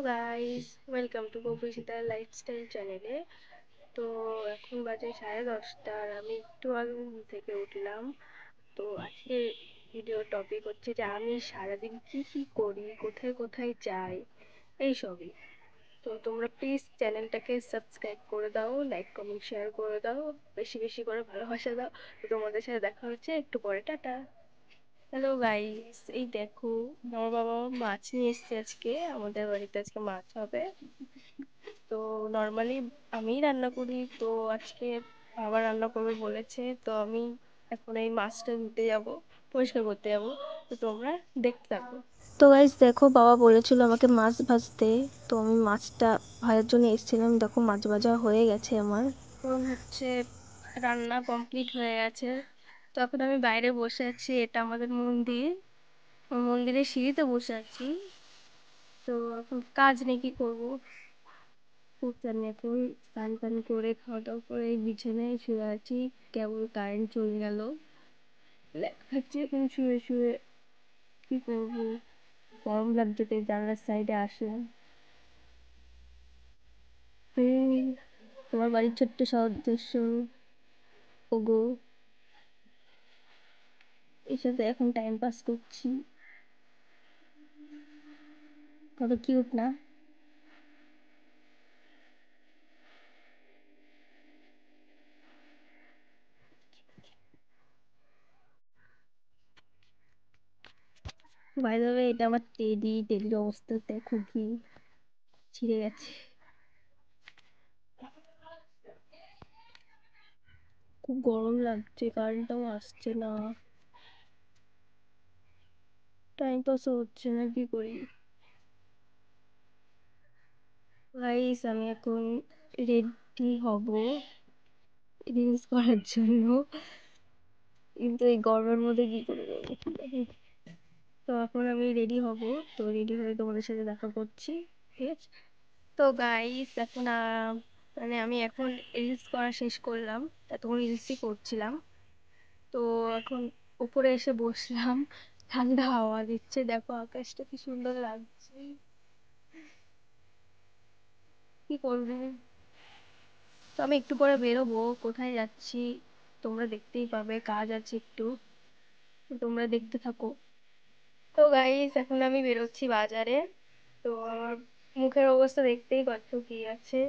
Guys, welcome to কৌশিতার lifestyle চ্যানেলে। তো এখন বাজে 10:30 আর আমি একটু আগে ঘুম থেকে উঠলাম। তো আজকে ভিডিও টপিক হচ্ছে যে আমি সারাদিন কি কি করি, কোথায় কোথায় যাই, এইসবই। তো তোমরা প্লিজ চ্যানেলটাকে সাবস্ক্রাইব করে দাও, লাইক কমেন্ট শেয়ার করে দাও, বেশি বেশি করে ভালোবাসা দাও। তো তোমাদের সাথে দেখা হচ্ছে একটু পরে, টাটা। হ্যালো গাইস, এই দেখো আমার বাবা মাছ নিয়ে এসেছে। আজকে আমাদের বাড়িতে আজকে মাছ হবে। তো নর্মালি আমিই রান্না করি, তো আজকে বাবা রান্না করবে বলেছে, তো আমি এখন এই মাছটা ধুতে যাব, পরিষ্কার করতে যাব। তো তোমরা দেখতে থাকো। তো গাইস দেখো, বাবা বলেছিল আমাকে মাছ ভাজতে, তো আমি মাছটা ভাজার জন্য এসেছিলাম। দেখো মাছ ভাজা হয়ে গেছে আমার। এখন হচ্ছে রান্না কমপ্লিট হয়ে গেছে। তো এখন আমি বাইরে বসে আছি, এটা আমাদের মন্দির। মন্দিরের সিঁড়িতে বসে আছি। তো এখন কাজ নেই, কি করবো। খুব জানি, এখন স্নান টান করে খাওয়া দাওয়া করে এই বিছানায় শুয়ে আছি। কেবল কারেন্ট চলে গেল, খাচ্ছি এখন শুয়ে শুয়ে। কি করবো, গরম লাগছে তাই জানলার সাইডে আসলাম। তোমার বাড়ির ছোট্ট সদস্য ওগো, এর সাথে এখন টাইম পাস করছি। কত কিউট না? বাই দ্য ওয়ে, এটা আমার টেডির অবস্থা দেখো, কি ছিঁড়ে গেছে। খুব গরম লাগছে, কারেন্টটাও আসছে না, টাইম পাসও হচ্ছে না, কি করি। গাইস, আমি এখন রেডি হব রিলস করার জন্য, কিন্তু এই গরমের মধ্যে কি করবো। তো এখন আমি রেডি হব। তো রেডি হয়ে তোমাদের সাথে দেখা করছি, ঠিক আছে? তো গাইস, এখন মানে আমি এখন রিলস করা শেষ করলাম, তখন রিলসই করছিলাম। তো এখন উপরে এসে বসলাম, ঠান্ডা হাওয়া দিচ্ছে, দেখো আকাশটা কি সুন্দর লাগছে। কি করবে। তো আমি একটু পরে বেরোবো, কোথায় যাচ্ছি তোমরা দেখতেই পাবে, কাজ আছে একটু, তো তোমরা দেখতে থাকো। তো গাইস, এখন আমি বেরোচ্ছি বাজারে। তো আমার মুখের অবস্থা দেখতেই পাচ্ছ কি আছে।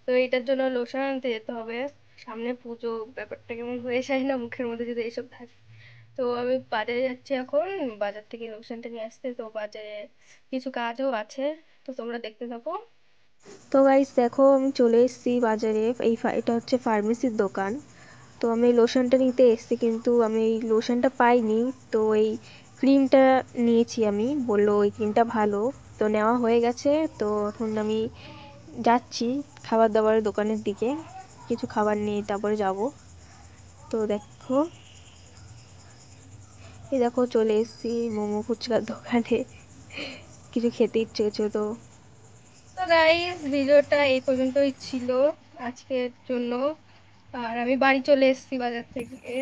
তো এটার জন্য লোশন আনতে যেতে হবে, সামনে পুজো, ব্যাপারটা কেমন হয়ে যায় না মুখের মধ্যে যদি এইসব থাকে। তো আমি বাজারে যাচ্ছি এখন, বাজার থেকে লোশনটা নিয়ে আসতে। তো বাজারে কিছু কাজও আছে, তো তোমরা দেখতে থাকো। তো গাইস দেখো, আমি চলে এসেছি বাজারে। এটা হচ্ছে ফার্মেসির দোকান। তো আমি এই লোশনটা নিতে এসেছি, কিন্তু আমি এই লোশনটা পাইনি। তো এই ক্রিমটা নিয়েছি, আমি বললো ওই ক্রিমটা ভালো। তো নেওয়া হয়ে গেছে। তো এখন আমি যাচ্ছি খাবার দাবারের দোকানের দিকে, কিছু খাবার নিয়ে তারপরে যাব। তো দেখো, এই দেখো চলে এসেছি মোমো ফুচকার দোকানে, কিছু খেতে ইচ্ছে হচ্ছে। তো তো গাইস, ভিডিওটা এই পর্যন্তই ছিল আজকের জন্য। আর আমি বাড়ি চলে এসেছি বাজার থেকে।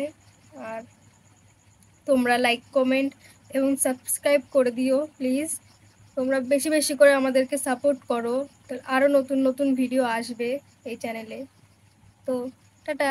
আর তোমরা লাইক কমেন্ট এবং সাবস্ক্রাইব করে দিও প্লিজ। তোমরা বেশি বেশি করে আমাদেরকে সাপোর্ট করো, আরো নতুন নতুন ভিডিও আসবে এই চ্যানেলে। তো টাটা।